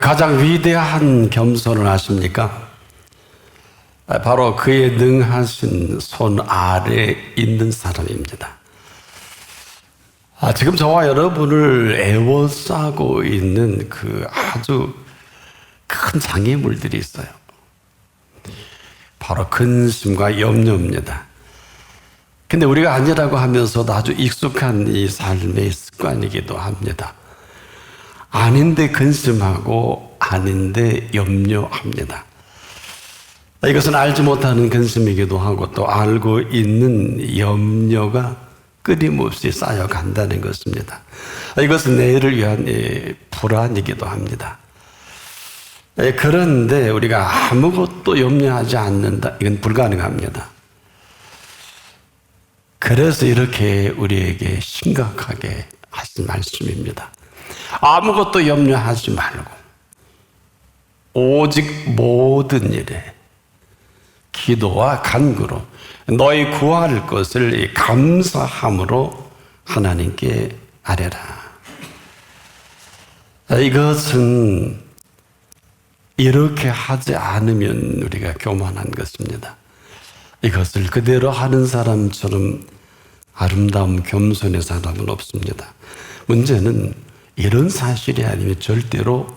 가장 위대한 겸손을 아십니까? 바로 그의 능하신 손 아래에 있는 사람입니다. 지금 저와 여러분을 애워싸고 있는 그 아주 큰 장애물들이 있어요. 바로 근심과 염려입니다. 근데 우리가 아니라고 하면서도 아주 익숙한 이 삶의 습관이기도 합니다. 아닌데 근심하고 아닌데 염려합니다. 이것은 알지 못하는 근심이기도 하고 또 알고 있는 염려가 끊임없이 쌓여간다는 것입니다. 이것은 내일을 위한 불안이기도 합니다. 그런데 우리가 아무것도 염려하지 않는다, 이건 불가능합니다. 그래서 이렇게 우리에게 심각하게 하신 말씀입니다. 아무것도 염려하지 말고 오직 모든 일에 기도와 간구로 너희 구할 것을 감사함으로 하나님께 아뢰라. 이것은 이렇게 하지 않으면 우리가 교만한 것입니다. 이것을 그대로 하는 사람처럼 아름다운 겸손의 사람은 없습니다. 문제는 이런 사실이 아니면 절대로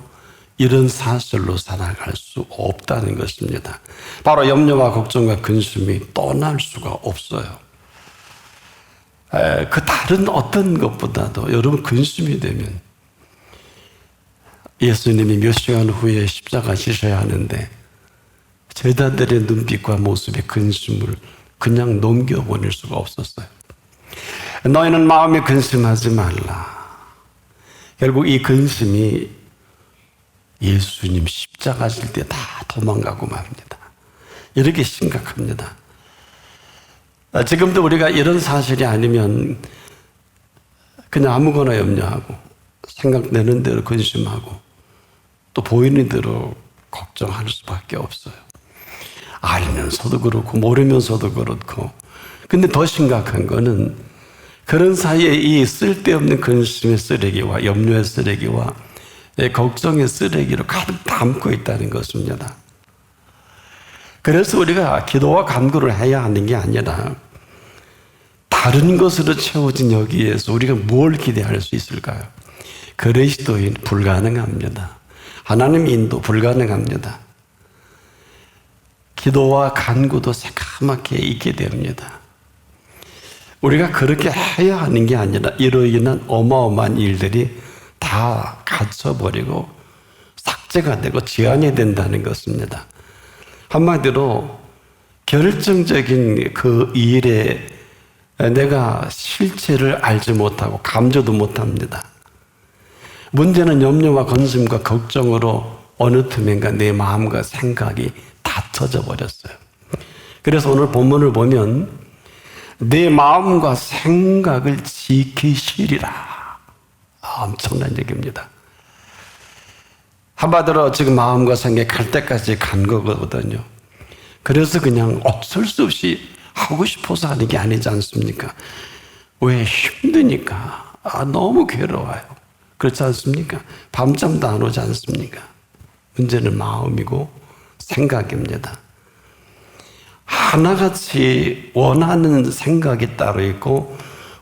이런 사실로 살아갈 수 없다는 것입니다. 바로 염려와 걱정과 근심이 떠날 수가 없어요. 그 다른 어떤 것보다도 여러분 근심이 되면 예수님이 몇 시간 후에 십자가 지셔야 하는데 제자들의 눈빛과 모습에 근심을 그냥 넘겨보낼 수가 없었어요. 너희는 마음에 근심하지 말라. 결국 이 근심이 예수님 십자가 질 때 다 도망가고 맙니다. 이렇게 심각합니다. 지금도 우리가 이런 사실이 아니면 그냥 아무거나 염려하고 생각내는 대로 근심하고 또 보이는 대로 걱정할 수밖에 없어요. 알면서도 그렇고 모르면서도 그렇고. 근데 더 심각한 거는 그런 사이에 이 쓸데없는 근심의 쓰레기와 염려의 쓰레기와 걱정의 쓰레기로 가득 담고 있다는 것입니다. 그래서 우리가 기도와 간구를 해야 하는 게 아니라 다른 것으로 채워진 여기에서 우리가 뭘 기대할 수 있을까요? 그리스도인 불가능합니다. 하나님 인도 불가능합니다. 기도와 간구도 새까맣게 있게 됩니다. 우리가 그렇게 해야 하는 게 아니라 이로 인한 어마어마한 일들이 다 갇혀버리고 삭제가 되고 지연이 된다는 것입니다. 한마디로 결정적인 그 일에 내가 실체를 알지 못하고 감지도 못합니다. 문제는 염려와 근심과 걱정으로 어느 틈엔가 내 마음과 생각이 닫혀져 버렸어요. 그래서 오늘 본문을 보면 내 마음과 생각을 지키시리라. 엄청난 얘기입니다. 한마디로 지금 마음과 생각이 갈 때까지 간 거거든요. 그래서 그냥 어쩔 수 없이 하고 싶어서 하는 게 아니지 않습니까? 왜? 힘드니까. 너무 괴로워요. 그렇지 않습니까? 밤잠도 안 오지 않습니까? 문제는 마음이고 생각입니다. 하나같이 원하는 생각이 따로 있고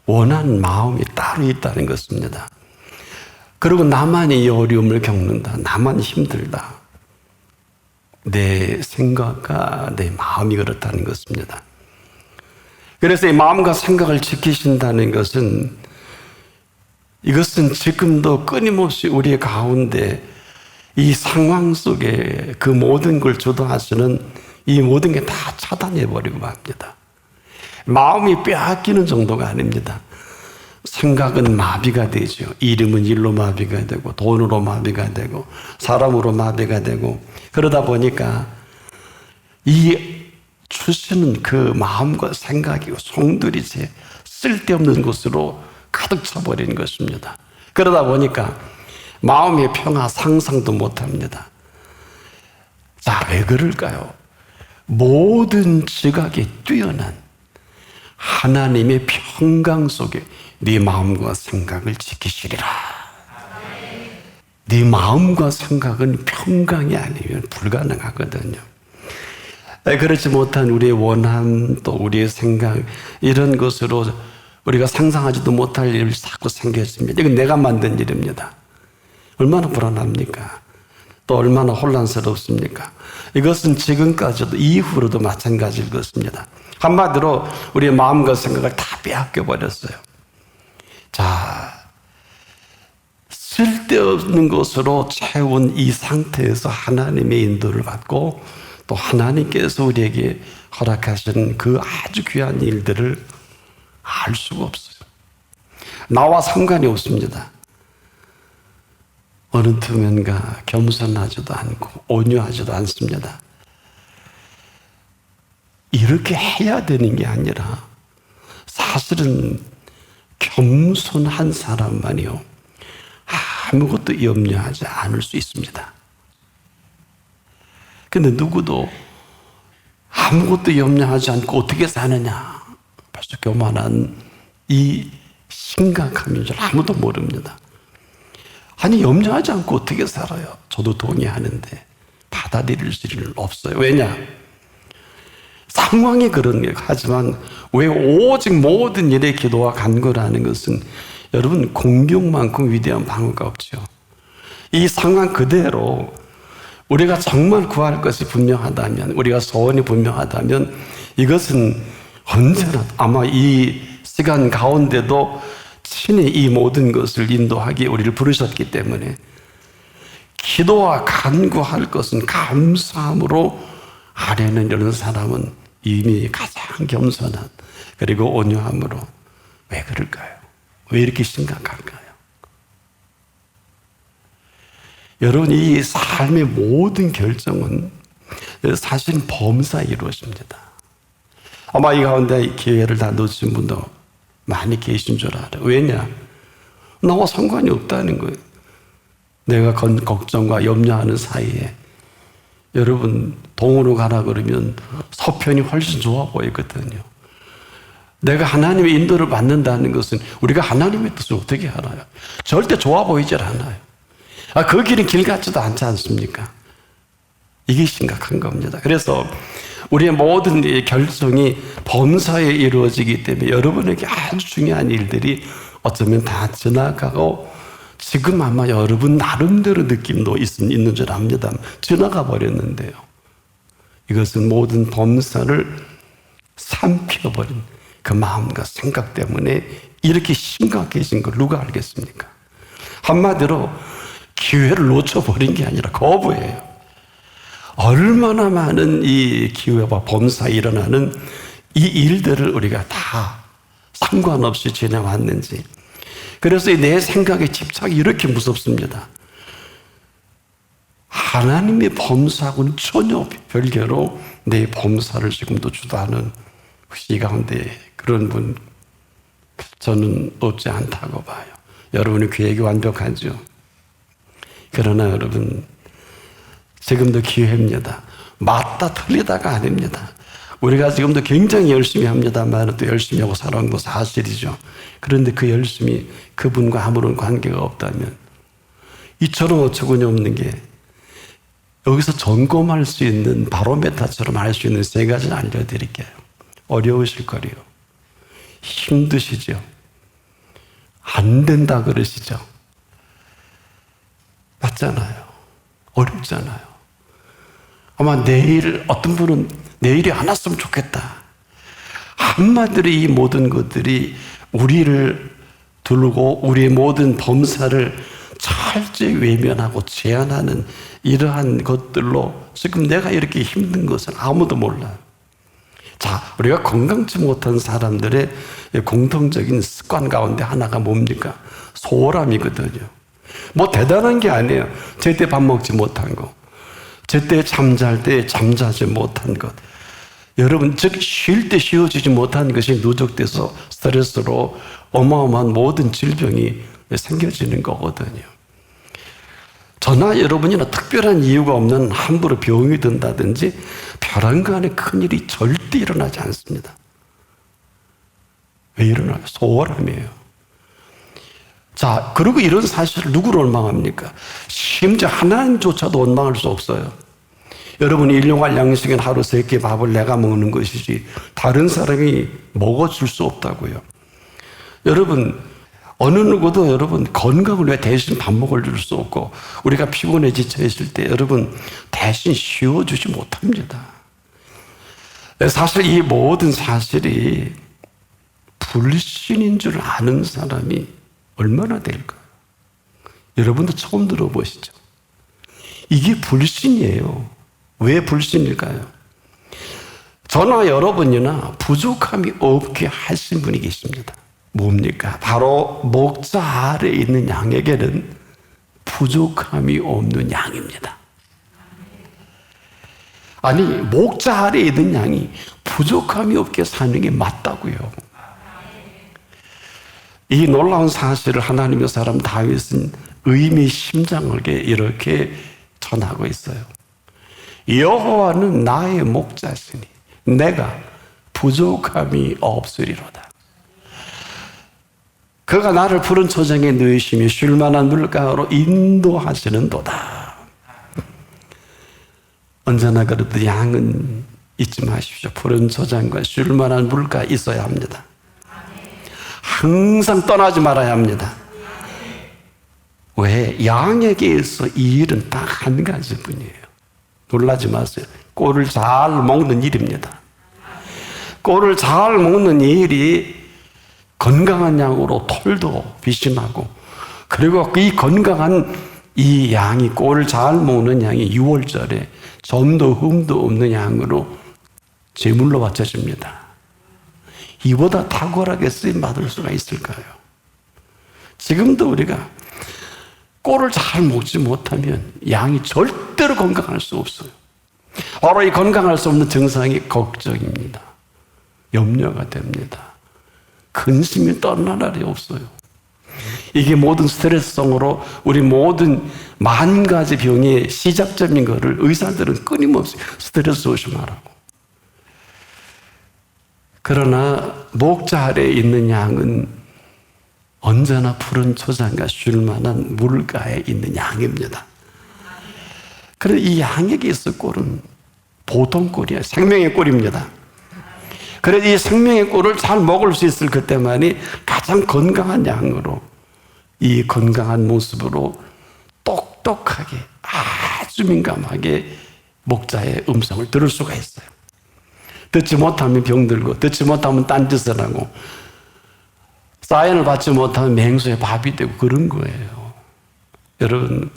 원하는 마음이 따로 있다는 것입니다. 그리고 나만 이 어려움을 겪는다. 나만 힘들다. 내 생각과 내 마음이 그렇다는 것입니다. 그래서 이 마음과 생각을 지키신다는 것은 이것은 지금도 끊임없이 우리의 가운데 이 상황 속에 그 모든 걸 주도하시는 이 모든 게 다 차단해버리고 맙니다. 마음이 빼앗기는 정도가 아닙니다. 생각은 마비가 되죠. 이름은 일로 마비가 되고 돈으로 마비가 되고 사람으로 마비가 되고 그러다 보니까 이 주시는 그 마음과 생각이 송두리째 쓸데없는 곳으로 가득 차버리는 것입니다. 그러다 보니까 마음의 평화 상상도 못합니다. 자, 왜 그럴까요? 모든 지각이 뛰어난 하나님의 평강 속에 네 마음과 생각을 지키시리라. 네 마음과 생각은 평강이 아니면 불가능하거든요. 그렇지 못한 우리의 원함 또 우리의 생각 이런 것으로 우리가 상상하지도 못할 일이 자꾸 생겼습니다. 이건 내가 만든 일입니다. 얼마나 불안합니까? 또 얼마나 혼란스럽습니까? 이것은 지금까지도 이후로도 마찬가지일 것입니다. 한마디로 우리의 마음과 생각을 다 빼앗겨 버렸어요. 자, 쓸데없는 것으로 채운 이 상태에서 하나님의 인도를 받고 또 하나님께서 우리에게 허락하신 그 아주 귀한 일들을 알 수가 없어요. 나와 상관이 없습니다. 어느 틈엔가 겸손하지도 않고 온유하지도 않습니다. 이렇게 해야 되는 게 아니라 사실은 겸손한 사람만이요 아무것도 염려하지 않을 수 있습니다. 근데 누구도 아무것도 염려하지 않고 어떻게 사느냐 벌써 교만한 이 심각함인 줄 아무도 모릅니다. 아니 염려하지 않고 어떻게 살아요? 저도 동의하는데 받아들일 수는 없어요. 왜냐? 상황이 그런 게 하지만 왜 오직 모든 일에 기도와 간구라는 것은 여러분 공경만큼 위대한 방어가 없죠. 이 상황 그대로 우리가 정말 구할 것이 분명하다면 우리가 소원이 분명하다면 이것은 언제나 아마 이 시간 가운데도 친히 이 모든 것을 인도하기에 우리를 부르셨기 때문에 기도와 간구할 것은 감사함으로 아뢰는 이런 사람은 이미 가장 겸손한 그리고 온유함으로 왜 그럴까요? 왜 이렇게 심각할까요? 여러분 이 삶의 모든 결정은 사실 범사에 이루어집니다. 아마 이 가운데 기회를 다 놓친 분도 많이 계신 줄 알아요. 왜냐? 나와 상관이 없다는 거예요. 내가 걱정과 염려하는 사이에 여러분 동으로 가라 그러면 서편이 훨씬 좋아 보이거든요. 내가 하나님의 인도를 받는다는 것은 우리가 하나님의 뜻을 어떻게 알아요? 절대 좋아 보이질 않아요. 그 길은 길 같지도 않지 않습니까? 이게 심각한 겁니다. 그래서 우리의 모든 결정이 범사에 이루어지기 때문에 여러분에게 아주 중요한 일들이 어쩌면 다 지나가고 지금 아마 여러분 나름대로 느낌도 있는 줄 압니다. 지나가 버렸는데요. 이것은 모든 범사를 삼켜버린 그 마음과 생각 때문에 이렇게 심각해진 걸 누가 알겠습니까? 한마디로 기회를 놓쳐버린 게 아니라 거부예요. 얼마나 많은 이 기회와 범사에 일어나는 이 일들을 우리가 다 상관없이 지내왔는지. 그래서 내 생각의 집착이 이렇게 무섭습니다. 하나님의 범사하고는 전혀 별개로 내 범사를 지금도 주도하는 이 가운데 그런 분 저는 없지 않다고 봐요. 여러분의 계획이 완벽하죠. 그러나 여러분 지금도 기회입니다. 맞다 틀리다가 아닙니다. 우리가 지금도 굉장히 열심히 합니다만 또 열심히 하고 살아온 거 사실이죠. 그런데 그 열심이 그분과 아무런 관계가 없다면 이처럼 어처구니 없는 게 여기서 점검할 수 있는 바로메타처럼 알 수 있는 세 가지를 알려드릴게요. 어려우실 거리요. 힘드시죠. 안 된다 그러시죠. 맞잖아요. 어렵잖아요. 아마 내일 어떤 분은 내일이 안 왔으면 좋겠다. 한마디로 이 모든 것들이 우리를 두르고 우리의 모든 범사를 철저히 외면하고 제한하는 이러한 것들로 지금 내가 이렇게 힘든 것은 아무도 몰라요. 자, 우리가 건강치 못한 사람들의 공통적인 습관 가운데 하나가 뭡니까? 소홀함이거든요. 뭐 대단한 게 아니에요. 제때 밥 먹지 못한 거, 제때 잠잘 때 잠자지 못한 것, 여러분 즉 쉴 때 쉬어지지 못한 것이 누적돼서 스트레스로 어마어마한 모든 질병이 생겨지는 거거든요. 저나 여러분이나 특별한 이유가 없는 함부로 병이 든다든지 벼랑 간에 큰일이 절대 일어나지 않습니다. 왜 일어나요? 소홀함이에요. 자, 그리고 이런 사실을 누구를 원망합니까? 심지어 하나님조차도 원망할 수 없어요. 여러분, 일용할 양식은 하루 3끼 밥을 내가 먹는 것이지 다른 사람이 먹어줄 수 없다고요. 여러분, 어느 누구도 여러분 건강을 왜 대신 밥 먹어줄 수 없고, 우리가 피곤해 지쳐 있을 때 여러분 대신 쉬어주지 못합니다. 사실 이 모든 사실이 불신인 줄 아는 사람이 얼마나 될까요? 여러분도 처음 들어보시죠? 이게 불신이에요. 왜 불신일까요? 저나 여러분이나 부족함이 없게 하신 분이 계십니다. 뭡니까? 바로 목자 아래 있는 양에게는 부족함이 없는 양입니다. 아니, 목자 아래 있는 양이 부족함이 없게 사는 게 맞다고요. 이 놀라운 사실을 하나님의 사람 다윗은 의미심장하게 이렇게 전하고 있어요. 여호와는 나의 목자시니 내가 부족함이 없으리로다. 그가 나를 푸른 초장에 누이시며 쉴만한 물가로 인도하시는도다. 언제나 그래도 양은 잊지 마십시오. 푸른 초장과 쉴만한 물가 있어야 합니다. 항상 떠나지 말아야 합니다. 왜? 양에게 있어 이 일은 딱 한 가지뿐이에요. 놀라지 마세요. 꼴을 잘 먹는 일입니다. 꼴을 잘 먹는 일이 건강한 양으로 털도 비심하고, 그리고 이 건강한 이 양이, 꼴을 잘 먹는 양이 6월절에 점도 흠도 없는 양으로 제물로 바쳐집니다. 이보다 탁월하게 쓰임 받을 수가 있을까요? 지금도 우리가 꼴을 잘 먹지 못하면 양이 절대로 건강할 수 없어요. 바로 이 건강할 수 없는 증상이 걱정입니다. 염려가 됩니다. 근심이 떠날 날이 없어요. 이게 모든 스트레스성으로 우리 모든 만 가지 병의 시작점인 것을 의사들은 끊임없이 스트레스 조심하라고. 그러나 목자 아래에 있는 양은 언제나 푸른 초장과 쉴만한 물가에 있는 양입니다. 그래서 이 양에게 있을 꼴은 보통 꼴이야. 생명의 꼴입니다. 그래서 이 생명의 꼴을 잘 먹을 수 있을 그때만이 가장 건강한 양으로, 이 건강한 모습으로 똑똑하게, 아주 민감하게 목자의 음성을 들을 수가 있어요. 듣지 못하면 병들고, 듣지 못하면 딴짓을 하고, 사인을 받지 못하면 맹수의 밥이 되고 그런 거예요. 여러분,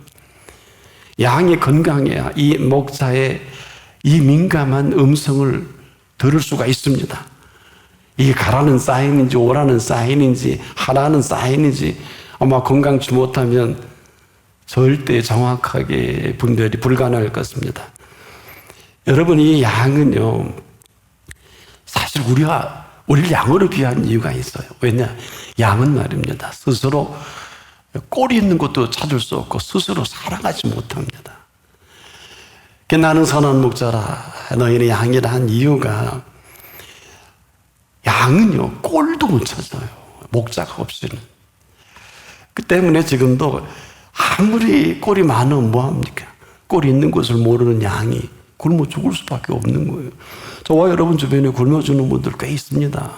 양이 건강해야 이 목자의 이 민감한 음성을 들을 수가 있습니다. 이게 가라는 사인인지 오라는 사인인지 하라는 사인인지 아마 건강치 못하면 절대 정확하게 분별이 불가능할 것입니다. 여러분, 이 양은요, 사실 우리를 양으로 비한 이유가 있어요. 왜냐? 양은 말입니다, 스스로 꼴이 있는 것도 찾을 수 없고 스스로 살아가지 못합니다. 나는 선한 목자라 너희는 양이라 한 이유가, 양은요 꼴도 못 찾아요. 목자가 없이는. 그 때문에 지금도 아무리 꼴이 많으면 뭐합니까? 꼴이 있는 것을 모르는 양이 굶어 죽을 수밖에 없는 거예요. 저와 여러분 주변에 굶어 죽는 분들 꽤 있습니다.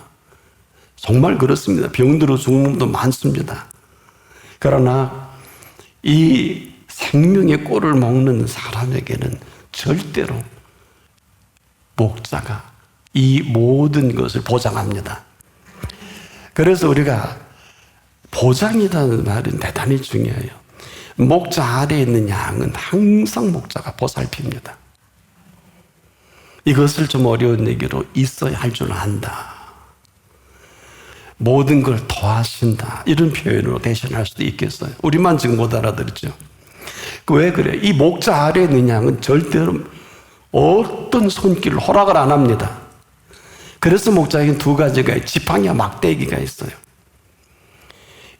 정말 그렇습니다. 병들어 죽는 분도 많습니다. 그러나 이 생명의 꼴을 먹는 사람에게는 절대로 목자가 이 모든 것을 보장합니다. 그래서 우리가 보장이라는 말은 대단히 중요해요. 목자 아래에 있는 양은 항상 목자가 보살핍니다. 이것을 좀 어려운 얘기로 있어야 할 줄 안다, 모든 걸 더하신다, 이런 표현으로 대신할 수도 있겠어요. 우리만 지금 못 알아들었죠. 왜 그래? 이 목자 아래에 있는 양은 절대로 어떤 손길을 허락을 안 합니다. 그래서 목자에게는 두 가지가 있어요. 지팡이와 막대기가 있어요.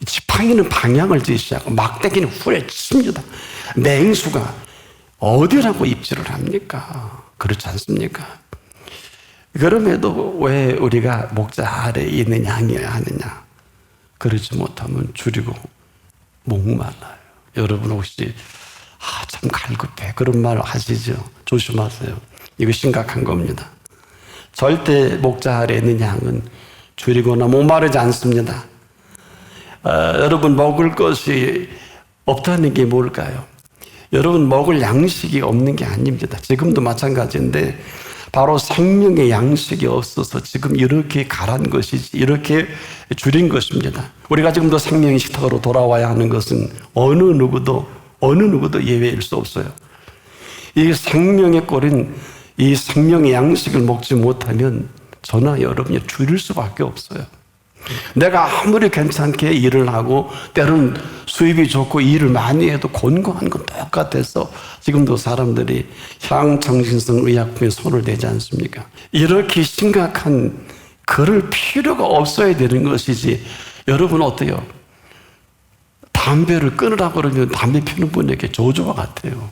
지팡이는 방향을 제시하고 막대기는 후려칩니다. 맹수가 어디라고 입질을 합니까? 그렇지 않습니까? 그럼에도 왜 우리가 목자 아래에 있는 양이어야 하느냐? 그러지 못하면 줄이고 목말라요. 여러분 혹시 참 갈급해 그런 말 하시죠? 조심하세요. 이거 심각한 겁니다. 절대 목자 아래 있는 양은 줄이거나 목마르지 않습니다. 여러분 먹을 것이 없다는 게 뭘까요? 여러분 먹을 양식이 없는 게 아닙니다. 지금도 마찬가지인데 바로 생명의 양식이 없어서 지금 이렇게 가란 것이지, 이렇게 줄인 것입니다. 우리가 지금도 생명의 식탁으로 돌아와야 하는 것은 어느 누구도 예외일 수 없어요. 이 생명의 꼴인 이 생명의 양식을 먹지 못하면 저나 여러분이 줄일 수밖에 없어요. 내가 아무리 괜찮게 일을 하고 때로는 수입이 좋고 일을 많이 해도 권고한 건 똑같아서 지금도 사람들이 향정신성 의약품에 손을 대지 않습니까? 이렇게 심각한 그럴 필요가 없어야 되는 것이지. 여러분 어때요? 담배를 끊으라고 그러면 담배 피우는 분에게 저주와 같아요.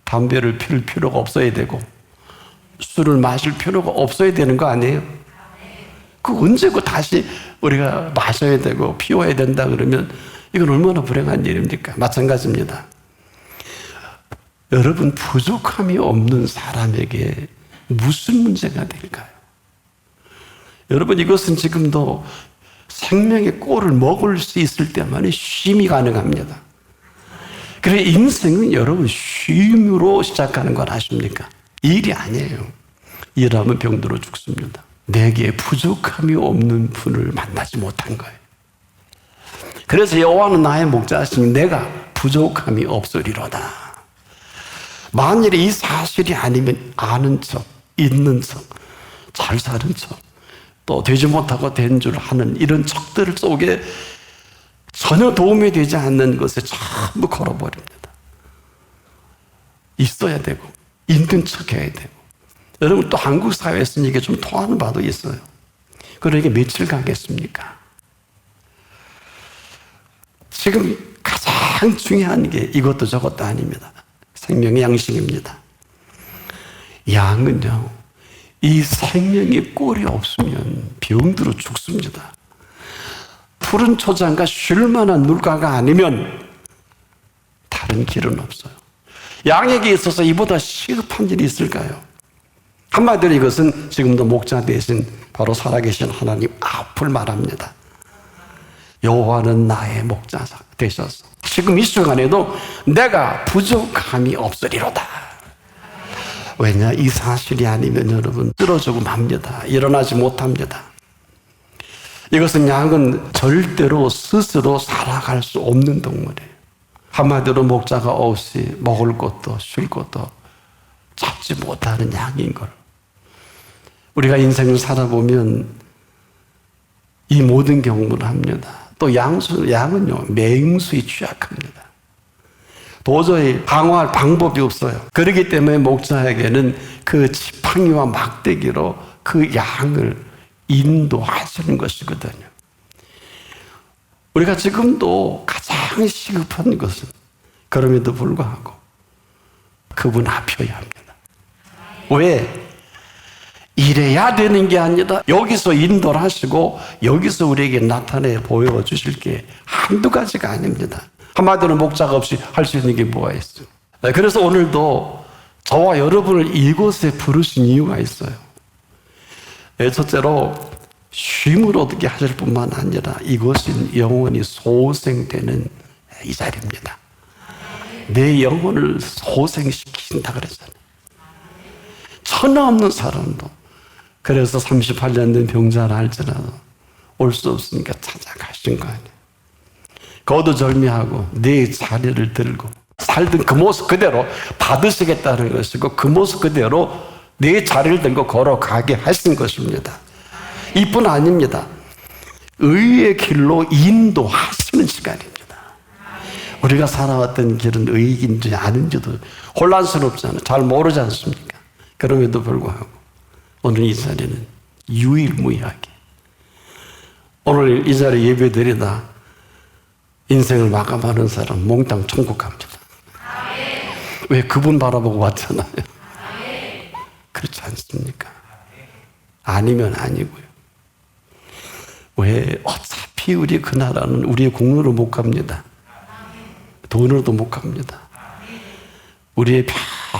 담배를 피울 필요가 없어야 되고 술을 마실 필요가 없어야 되는 거 아니에요? 그 언제고 다시 우리가 마셔야 되고 피워야 된다 그러면 이건 얼마나 불행한 일입니까? 마찬가지입니다. 여러분 부족함이 없는 사람에게 무슨 문제가 될까요? 여러분 이것은 지금도 생명의 꼴을 먹을 수 있을 때만 쉼이 가능합니다. 그래서 인생은 여러분 쉼으로 시작하는 걸 아십니까? 일이 아니에요. 일하면 병들어 죽습니다. 내게 부족함이 없는 분을 만나지 못한 거예요. 그래서 여호와는 나의 목자시니 내가 부족함이 없으리로다. 만일에 이 사실이 아니면 아는 척, 있는 척, 잘 사는 척, 또 되지 못하고 된 줄 하는 이런 척들 속에 전혀 도움이 되지 않는 것에 전부 걸어버립니다. 있어야 되고 있는 척 해야 되고. 여러분 또 한국 사회에서는 이게 좀 통하는 바도 있어요. 그러니까 며칠 가겠습니까? 지금 가장 중요한 게 이것도 저것도 아닙니다. 생명의 양식입니다. 양은요, 이 생명의 꼴이 없으면 병들어 죽습니다. 푸른 초장과 쉴만한 물가가 아니면 다른 길은 없어요. 양에게 있어서 이보다 시급한 일이 있을까요? 한마디로 이것은 지금도 목자 대신 바로 살아계신 하나님 앞을 말합니다. 여호와는 나의 목자 되셔서 지금 이 시간에도 내가 부족함이 없으리로다. 왜냐? 이 사실이 아니면 여러분 쓰러지고 맙니다. 일어나지 못합니다. 이것은 양은 절대로 스스로 살아갈 수 없는 동물이에요. 한마디로 목자가 없이 먹을 것도 쉴 것도 찾지 못하는 양인 걸. 우리가 인생을 살아보면 이 모든 경험을 합니다. 또 양은요, 맹수에 취약합니다. 도저히 방어할 방법이 없어요. 그렇기 때문에 목자에게는 그 지팡이와 막대기로 그 양을 인도하시는 것이거든요. 우리가 지금도 가장 시급한 것은 그럼에도 불구하고 그분 앞이어야 합니다. 왜? 이래야 되는 게 아니라 여기서 인도를 하시고 여기서 우리에게 나타내 보여주실 게 한두 가지가 아닙니다. 한마디로 목자가 없이 할 수 있는 게 뭐가 있어요? 그래서 오늘도 저와 여러분을 이곳에 부르신 이유가 있어요. 첫째로 쉼을 얻게 하실 뿐만 아니라 이곳은 영원히 소생되는 이 자리입니다. 내 영혼을 소생시킨다 그랬잖아요. 천하 없는 사람도 그래서 38년 된 병자라 할지라도 올 수 없으니까 찾아가신 거 아니에요. 거두절미하고 내 자리를 들고 살던 그 모습 그대로 받으시겠다는 것이고 그 모습 그대로 내 자리를 들고 걸어가게 하신 것입니다. 이뿐 아닙니다. 의의 길로 인도하시는 시간입니다. 우리가 살아왔던 길은 의인지 아닌지도 혼란스럽잖아요. 잘 모르지 않습니까? 그럼에도 불구하고 오늘 이 자리는 유일무이하게 오늘 이 자리에 예배드리다 인생을 마감하는 사람 몽땅 천국 갑니다. 왜? 그분 바라보고 왔잖아요. 그렇지 않습니까? 아니면 아니고요. 왜? 어차피 우리 그 나라는 우리의 공로로 못 갑니다. 돈으로도 못 갑니다. 우리의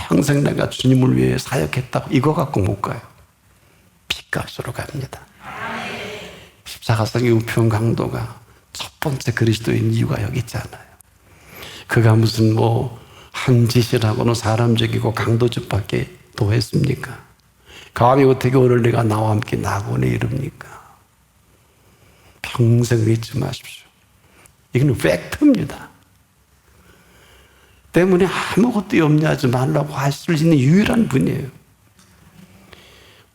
평생 내가 주님을 위해 사역했다고 이거 갖고 못 가요. 빚값으로 갑니다. 십자가상의 우편 강도가 첫 번째 그리스도인 이유가 여기 있잖아요. 그가 무슨 한 짓이라고는 사람적이고 강도짓밖에 도했습니까? 감히 어떻게 오늘 내가 나와 함께 낙원에 이릅니까? 평생 잊지 마십시오. 이건 팩트입니다. 때문에 아무것도 염려하지 말라고 하실 수 있는 유일한 분이에요.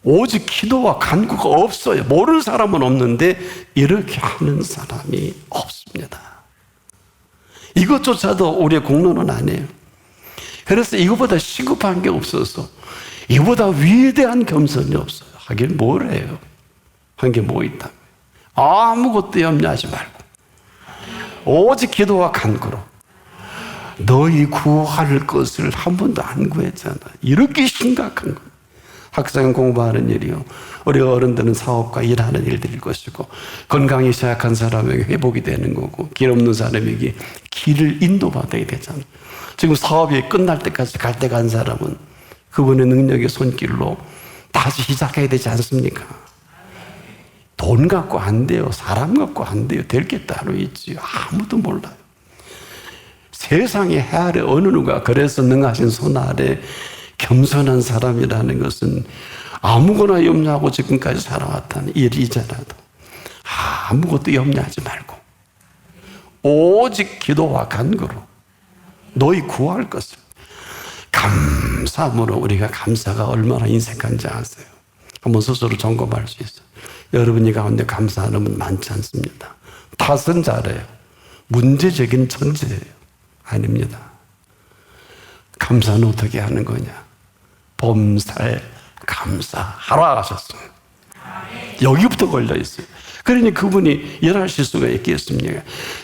오직 기도와 간구가 없어요. 모르는 사람은 없는데 이렇게 하는 사람이 없습니다. 이것조차도 우리의 공로는 아니에요. 그래서 이거보다 시급한 게 없어서 이보다 위대한 겸손이 없어요. 하긴 뭘 해요? 한 게 뭐 있다고요? 아무것도 염려하지 말고 오직 기도와 간구로 너희 구할 것을 한 번도 안 구했잖아. 이렇게 심각한 거예요. 학생 공부하는 일이요. 우리 어른들은 사업과 일하는 일들일 것이고 건강이 쇠약한 사람에게 회복이 되는 거고 길 없는 사람에게 길을 인도받아야 되잖아. 지금 사업이 끝날 때까지 갈 때 간 사람은 그분의 능력의 손길로 다시 시작해야 되지 않습니까? 돈 갖고 안 돼요. 사람 갖고 안 돼요. 될 게 따로 있지. 아무도 몰라요. 세상에 해 아래 어느 누가 그래서 능하신 손 아래 겸손한 사람이라는 것은 아무거나 염려하고 지금까지 살아왔다는 일이잖아도 아무것도 염려하지 말고 오직 기도와 간구로 너희 구할 것을 감사함으로 우리가 감사가 얼마나 인색한지 아세요? 한번 스스로 점검할 수 있어요. 여러분이 가운데 감사하는 분 많지 않습니다. 탓은 잘해요. 문제적인 천재예요. 아닙니다. 감사는 어떻게 하는 거냐? 범살 감사하라 하셨어요. 여기부터 걸려 있어요. 그러니 그분이 일하실 수가 있겠습니까?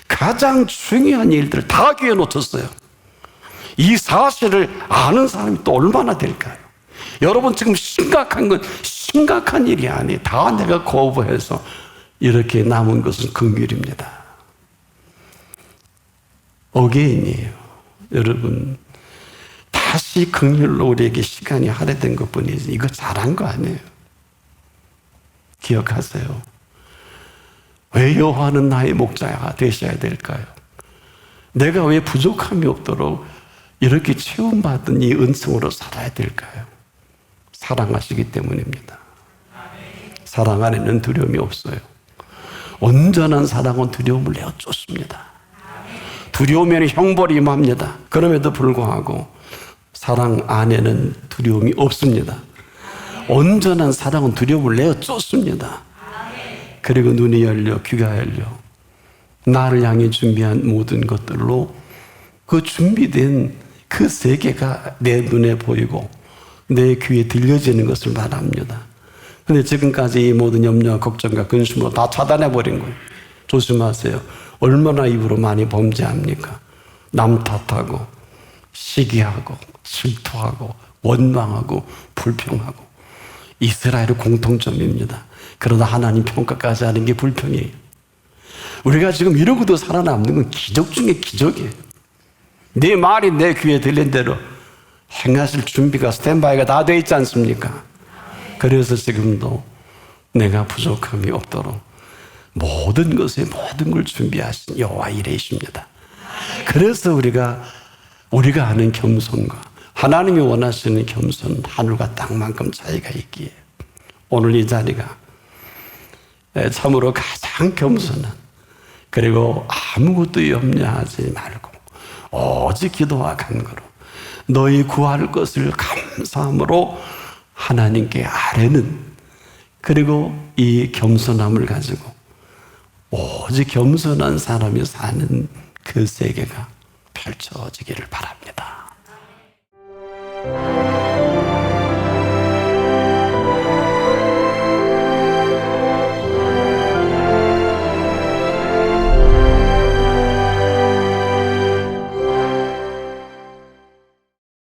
가장 중요한 일들을 다 귀에 놓쳤어요. 이 사실을 아는 사람이 또 얼마나 될까요? 여러분 지금 심각한 건 심각한 일이 아니에요. 다 내가 거부해서 이렇게 남은 것은 긍휼입니다. 어게인이에요. 여러분 다시 긍휼로 우리에게 시간이 할애된 것뿐이지 이거 잘한 거 아니에요. 기억하세요. 왜 여호와는 나의 목자가 되셔야 될까요? 내가 왜 부족함이 없도록 이렇게 체험받은 이 은총으로 살아야 될까요? 사랑하시기 때문입니다. 사랑 안에는 두려움이 없어요. 온전한 사랑은 두려움을 내어 쫓습니다. 두려우면 형벌이 임합니다. 그럼에도 불구하고 사랑 안에는 두려움이 없습니다. 온전한 사랑은 두려움을 내어 쫓습니다. 그리고 눈이 열려 귀가 열려 나를 향해 준비한 모든 것들로 그 준비된 그 세계가 내 눈에 보이고 내 귀에 들려지는 것을 말합니다. 그런데 지금까지 이 모든 염려와 걱정과 근심으로 다 차단해버린 거예요. 조심하세요. 얼마나 입으로 많이 범죄합니까? 남 탓하고 시기하고 질투하고 원망하고 불평하고 이스라엘의 공통점입니다. 그러다 하나님 평가까지 하는 게 불평이에요. 우리가 지금 이러고도 살아남는 건 기적 중에 기적이에요. 네 말이 내 귀에 들린 대로 행하실 준비가 스탠바이가 다 돼 있지 않습니까? 그래서 지금도 내가 부족함이 없도록 모든 것에 모든 걸 준비하신 여호와 이레이십니다. 그래서 우리가 아는 겸손과 하나님이 원하시는 겸손 하늘과 땅만큼 차이가 있기에 오늘 이 자리가 참으로 가장 겸손한 그리고 아무것도 염려하지 말고 오직 기도와 간구로 너희 구할 것을 감사함으로 하나님께 아뢰는 그리고 이 겸손함을 가지고 오직 겸손한 사람이 사는 그 세계가 펼쳐지기를 바랍니다.